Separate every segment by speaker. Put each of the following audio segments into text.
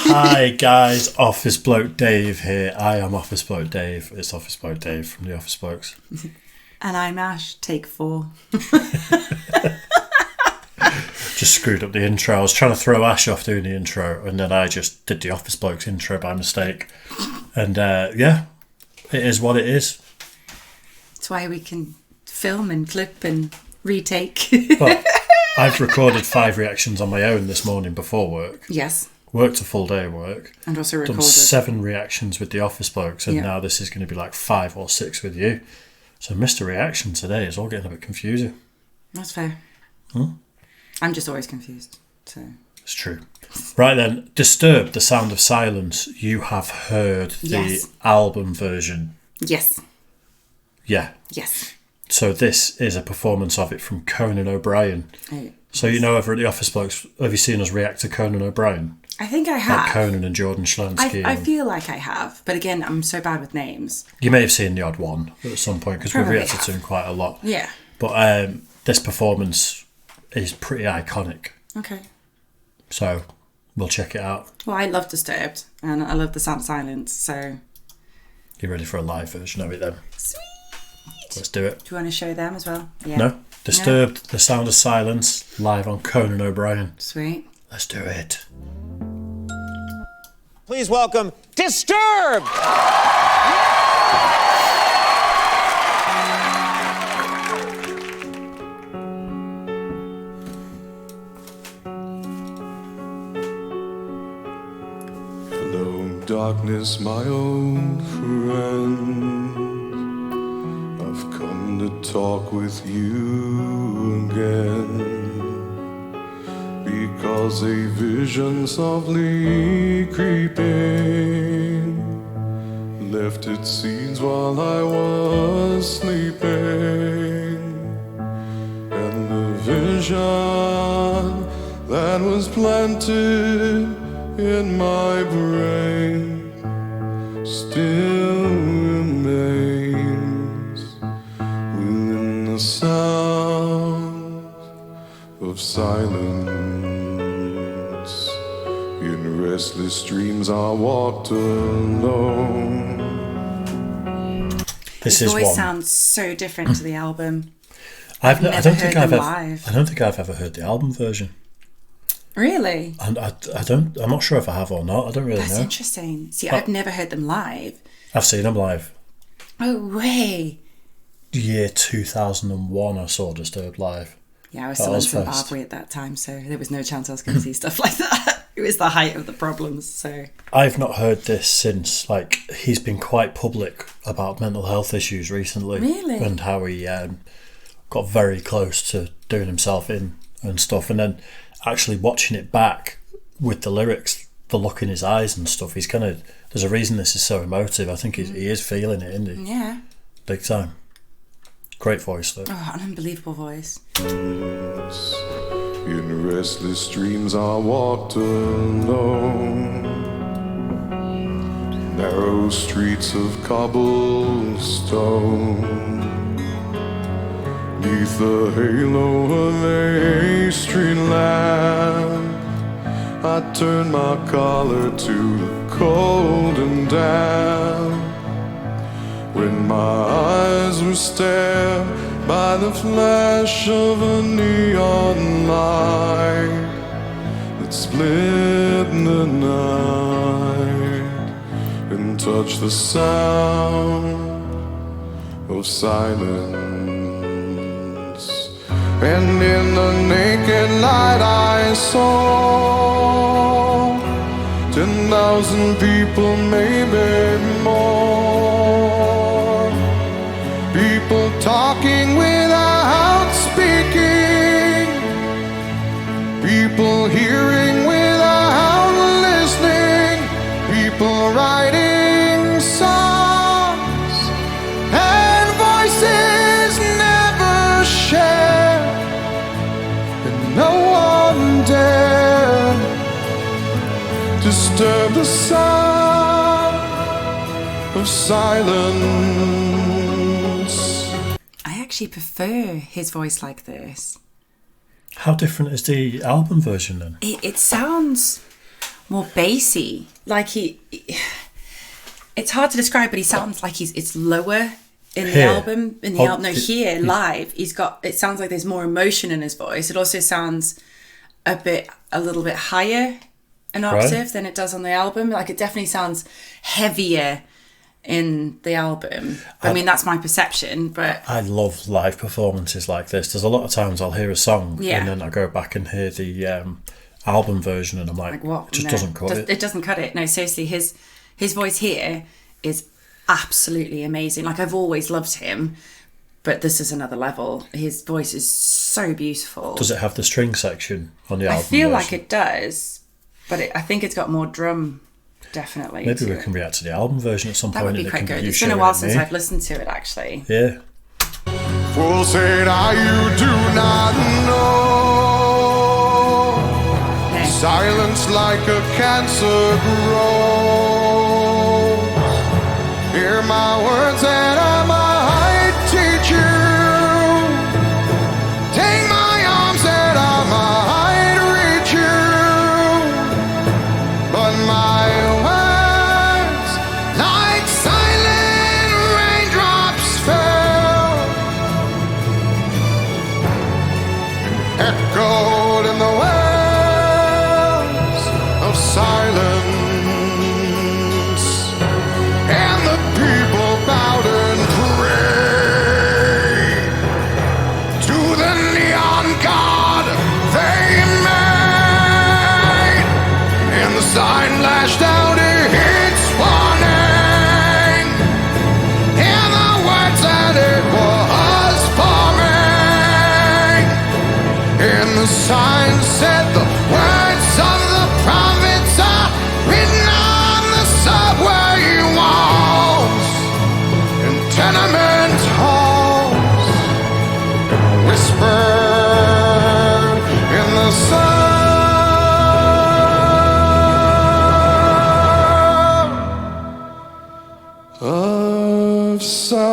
Speaker 1: Hi guys, Office Bloke Dave here. I am Office Bloke Dave. It's Office Bloke Dave from the Office Blokes.
Speaker 2: And I'm Ash, take 4.
Speaker 1: Just screwed up the intro. I was trying to throw Ash off doing the intro, and then I just did the Office Blokes intro by mistake. And yeah, it is what it is.
Speaker 2: That's why we can film and clip and retake.
Speaker 1: But I've recorded 5 reactions on my own this morning before work.
Speaker 2: Yes.
Speaker 1: Worked a full day of work.
Speaker 2: And also recorded.
Speaker 1: Done 7 reactions with the Office Blokes, and now this is going to be like 5 or 6 with you. So Mr. Reaction today is all getting a bit confusing.
Speaker 2: That's fair. I'm just always confused. So
Speaker 1: it's true. Right then, Disturbed, The Sound of Silence. You have heard the album version.
Speaker 2: Yes.
Speaker 1: Yeah.
Speaker 2: Yes.
Speaker 1: So this is a performance of it from Conan O'Brien.
Speaker 2: Oh.
Speaker 1: So you know over at the Office Blokes, have you seen us react to Conan O'Brien?
Speaker 2: I think I have.
Speaker 1: Like Conan and Jordan Schlansky.
Speaker 2: I feel like I have. But again, I'm so bad with names.
Speaker 1: You may have seen the odd one at some point because we've reacted to him quite a lot.
Speaker 2: Yeah.
Speaker 1: But this performance is pretty iconic.
Speaker 2: Okay.
Speaker 1: So we'll check it out.
Speaker 2: Well, I love Disturbed and I love The Sound of Silence, so...
Speaker 1: You ready for a live version of it then?
Speaker 2: Sweet!
Speaker 1: Let's do it.
Speaker 2: Do you want to show them as well? Yeah.
Speaker 1: No? Disturbed, The Sound of Silence, live on Conan O'Brien.
Speaker 2: Sweet.
Speaker 1: Let's do it.
Speaker 3: Please welcome Disturbed!
Speaker 4: Hello, darkness, my old friend. I've come to talk with you again. Because a vision softly creeping left its seeds while I was sleeping. And the vision that was planted in my brain still remains within the sound of silence. In restless dreams I walked alone.
Speaker 1: This
Speaker 2: His
Speaker 1: is
Speaker 2: voice
Speaker 1: one.
Speaker 2: sounds so different to the album.
Speaker 1: I don't think I've ever heard the album version.
Speaker 2: Really?
Speaker 1: And I'm not sure if I have or not. I don't really know.
Speaker 2: That's interesting. See, I've never heard them live.
Speaker 1: I've seen them live.
Speaker 2: Oh, way.
Speaker 1: Year 2001 I saw Disturbed live.
Speaker 2: Yeah, I was still in Zimbabwe at that time, so there was no chance I was going to see stuff like that. It was the height of the problems, so...
Speaker 1: I've not heard this since, like, he's been quite public about mental health issues recently.
Speaker 2: Really?
Speaker 1: And how he got very close to doing himself in and stuff. And then actually watching it back with the lyrics, the look in his eyes and stuff, he's kind of... There's a reason this is so emotive. I think he is feeling it, isn't he?
Speaker 2: Yeah.
Speaker 1: Big time. Great voice, though.
Speaker 2: Oh, an unbelievable voice.
Speaker 4: In restless dreams I walked alone. Narrow streets of cobblestone. Neath the halo of a street lamp, I turned my collar to the cold and damp. When my eyes were stared by the flash of a neon light that split the night and touched the sound of silence. And in the naked light I saw 10,000 people, maybe more. People talking without speaking. People hearing without listening. People writing songs and voices never shared. And no one dared disturb the sound of silence.
Speaker 2: I actually prefer his voice like this.
Speaker 1: How different is the album version then?
Speaker 2: It sounds... more bassy. Like it's hard to describe, but he sounds like it's lower in the album. Here live, it sounds like there's more emotion in his voice. It also sounds a little bit higher an octave than it does on the album. Like it definitely sounds heavier in the album. I mean, that's my perception, but
Speaker 1: I love live performances like this. There's a lot of times I'll hear a song and then I go back and hear the album version and I'm like what? It just doesn't cut it.
Speaker 2: It doesn't cut it. No, seriously, his voice here is absolutely amazing. Like I've always loved him, but this is another level. His voice is so beautiful.
Speaker 1: Does it have the string section on the album?
Speaker 2: I feel
Speaker 1: version?
Speaker 2: like it does, but I think it's got more drum. Definitely.
Speaker 1: Maybe we can react to the album version at some point.
Speaker 2: That would be quite good. It's been a while since I've listened to it, actually.
Speaker 1: Yeah.
Speaker 4: Fools say that you do not know.
Speaker 2: Okay.
Speaker 4: Silence like a cancer grows. Hear my words and I might teach you. Take my arms and I might reach you. But my words, like silent raindrops, fell, echoed in the wells of silence. And the people bowed and prayed to the neon god they made. And the sign lashed out its warning, and the words that it was forming. And the sign said the words of the prophets are written on the subway walls and tenement halls, whispered in the sun of silence.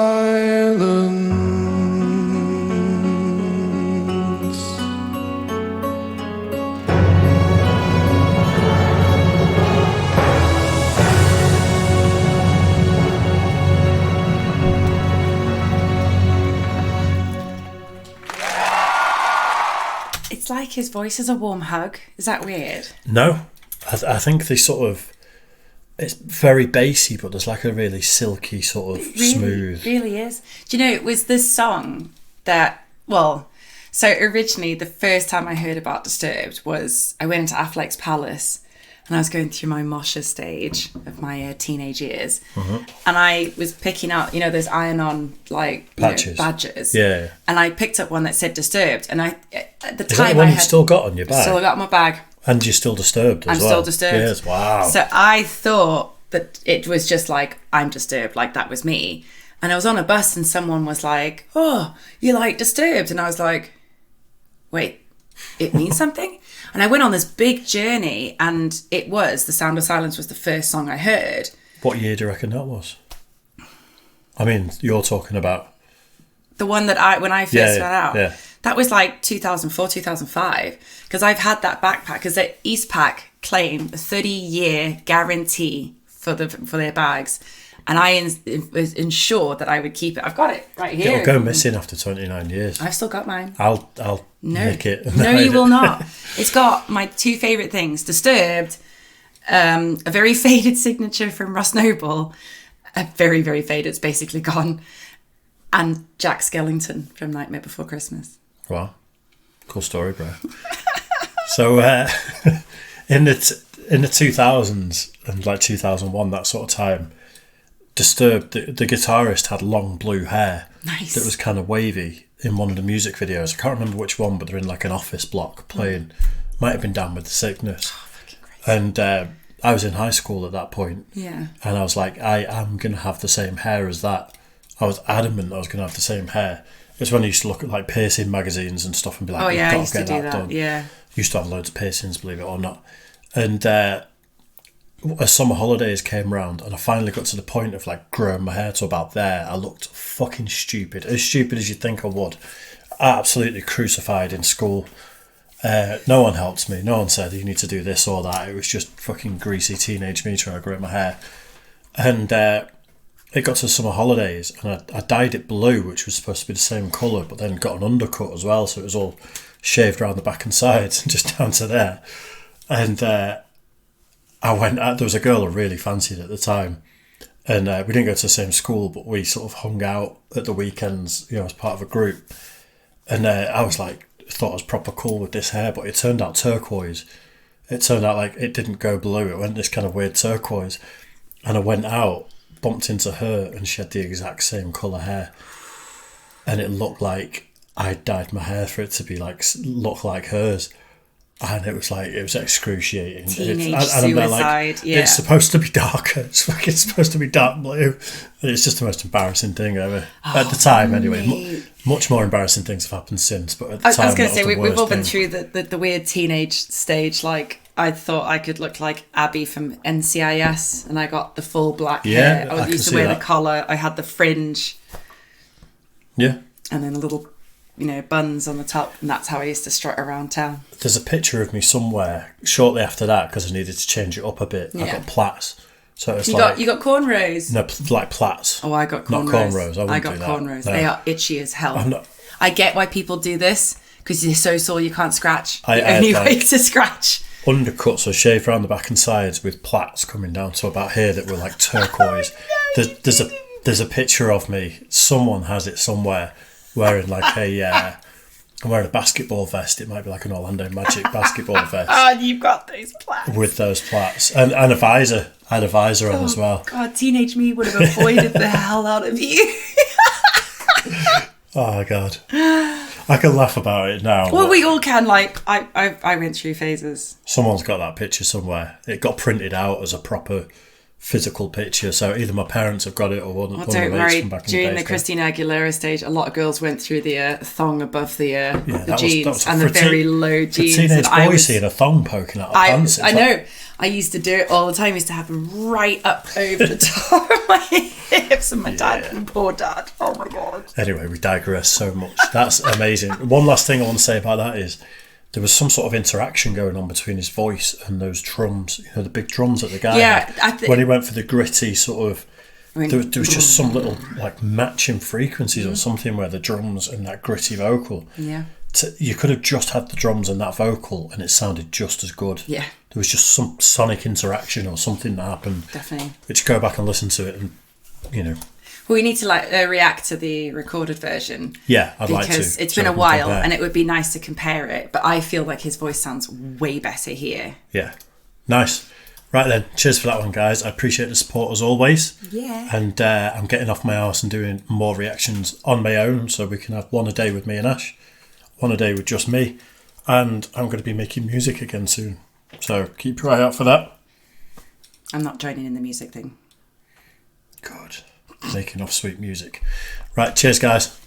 Speaker 2: It's like his voice is a warm hug. Is that weird?
Speaker 1: No, I think they sort of. It's very bassy, but there's like a really silky sort of smooth.
Speaker 2: It really is. Do you know, it was this song that, so originally the first time I heard about Disturbed was I went into Affleck's Palace and I was going through my mosher stage of my teenage years, and I was picking out, those iron-on badges.
Speaker 1: Yeah.
Speaker 2: And I picked up one that said Disturbed, and at the
Speaker 1: Is
Speaker 2: time
Speaker 1: that the one you've still got on your bag?
Speaker 2: Still got my bag.
Speaker 1: And you're still Disturbed as
Speaker 2: I'm
Speaker 1: well?
Speaker 2: still Disturbed.
Speaker 1: Yes, wow.
Speaker 2: So I thought that it was just like, I'm Disturbed, like that was me. And I was on a bus and someone was like, oh, you like Disturbed? And I was like, wait, it means something? And I went on this big journey, and it was The Sound of Silence was the first song I heard.
Speaker 1: What year do you reckon that was? I mean, you're talking about...
Speaker 2: The one that when I first found out.
Speaker 1: Yeah.
Speaker 2: That was like 2004, 2005. Because I've had that backpack, because the Eastpak claim a 30-year guarantee for their bags. And I was ensured that I would keep it. I've got it right here.
Speaker 1: It'll go missing after 29 years.
Speaker 2: I've still got mine.
Speaker 1: I'll nick it.
Speaker 2: No, you will not. It's got my two favourite things. Disturbed, a very faded signature from Ross Noble. A very, very faded. It's basically gone. And Jack Skellington from Nightmare Before Christmas.
Speaker 1: Wow. Cool story, bro. So in the 2000s and like 2001, that sort of time, Disturbed, the guitarist had long blue hair.
Speaker 2: Nice.
Speaker 1: That was kind of wavy in one of the music videos. I can't remember which one, but they're in like an office block playing. Might have been Down with the Sickness. And I was in high school at that point.
Speaker 2: Yeah.
Speaker 1: And I was like, I am going to have the same hair as that. I was adamant I was going to have the same hair. It's when I used to look at like piercing magazines and stuff and be like,
Speaker 2: oh yeah, I
Speaker 1: got
Speaker 2: used
Speaker 1: to
Speaker 2: to
Speaker 1: get
Speaker 2: do
Speaker 1: that
Speaker 2: that.
Speaker 1: done.
Speaker 2: Yeah.
Speaker 1: Used to have loads of piercings, believe it or not. And as summer holidays came around and I finally got to the point of like growing my hair to about there, I looked fucking stupid. As stupid as you'd think I would. Absolutely crucified in school. No one helped me. No one said you need to do this or that. It was just fucking greasy teenage me trying to grow my hair. And it got to summer holidays, and I dyed it blue, which was supposed to be the same colour, but then got an undercut as well, so it was all shaved around the back and sides and just down to there. And I went out. There was a girl I really fancied at the time, and we didn't go to the same school, but we sort of hung out at the weekends, as part of a group. And I was like, thought I was proper cool with this hair, but it turned out turquoise. It turned out like it didn't go blue. It went this kind of weird turquoise. And I went out, bumped into her, and she had the exact same colour hair. And it looked like I dyed my hair for it to be look like hers. And it was excruciating.
Speaker 2: Teenage suicide, yeah.
Speaker 1: It's supposed to be darker. It's supposed to be dark blue. And it's just the most embarrassing thing ever. At the time, anyway. Much more embarrassing things have happened since, but at the time,
Speaker 2: I was going to say,
Speaker 1: we've
Speaker 2: all been through the weird teenage stage. Like, I thought I could look like Abby from NCIS, and I got the full black hair. I used to wear the collar. I had the fringe.
Speaker 1: Yeah.
Speaker 2: And then a little, buns on the top, and that's how I used to strut around town.
Speaker 1: There's a picture of me somewhere shortly after that, because I needed to change it up a bit. Yeah. I got plaits. So it's
Speaker 2: you got cornrows?
Speaker 1: No, like plaits.
Speaker 2: Oh, I got cornrows.
Speaker 1: Not cornrows.
Speaker 2: I got cornrows.
Speaker 1: No.
Speaker 2: They are itchy as hell. I get why people do this, because you're so sore you can't scratch. The only way to scratch.
Speaker 1: Undercuts, so shaved around the back and sides with plaits coming down to about here that were like turquoise. There's a picture of me. Someone has it somewhere wearing I'm wearing a basketball vest. It might be like an Orlando Magic basketball vest.
Speaker 2: Oh, you've got those plaits.
Speaker 1: With those plaits. And a visor. I had a visor on as well.
Speaker 2: God, teenage me would have avoided the hell out of you.
Speaker 1: Oh, God. I can laugh about it now.
Speaker 2: Well, we all can. I went through phases.
Speaker 1: Someone's got that picture somewhere. It got printed out as a proper physical picture, so either my parents have got it or one of the mates from back in the day.
Speaker 2: During the Christina Aguilera stage, a lot of girls went through the thong above the jeans and the
Speaker 1: very
Speaker 2: low jeans.
Speaker 1: A teenage boy seeing a thong poking out of pants.
Speaker 2: I know. I used to do it all the time. I used to have them right up over the top of my hips, and my dad, poor dad. Oh my God.
Speaker 1: Anyway, we digress so much. That's amazing. One last thing I want to say about that is there was some sort of interaction going on between his voice and those drums, the big drums that the guy had. When he went for the gritty sort of, there was just some little matching frequencies or something where the drums and that gritty vocal.
Speaker 2: Yeah.
Speaker 1: You could have just had the drums and that vocal and it sounded just as good.
Speaker 2: Yeah.
Speaker 1: There was just some sonic interaction or something that happened.
Speaker 2: Definitely.
Speaker 1: Which go back and listen to it and,
Speaker 2: Well, we need to react to the recorded version.
Speaker 1: Yeah, I'd like to.
Speaker 2: Because it's been a while and it would be nice to compare it. But I feel like his voice sounds way better here.
Speaker 1: Yeah. Nice. Right then, cheers for that one, guys. I appreciate the support as always.
Speaker 2: Yeah.
Speaker 1: And I'm getting off my arse and doing more reactions on my own, so we can have one a day with me and Ash, one a day with just me, and I'm going to be making music again soon. So keep your eye out for that.
Speaker 2: I'm not joining in the music thing.
Speaker 1: Good. Making off sweet music. Right, cheers, guys.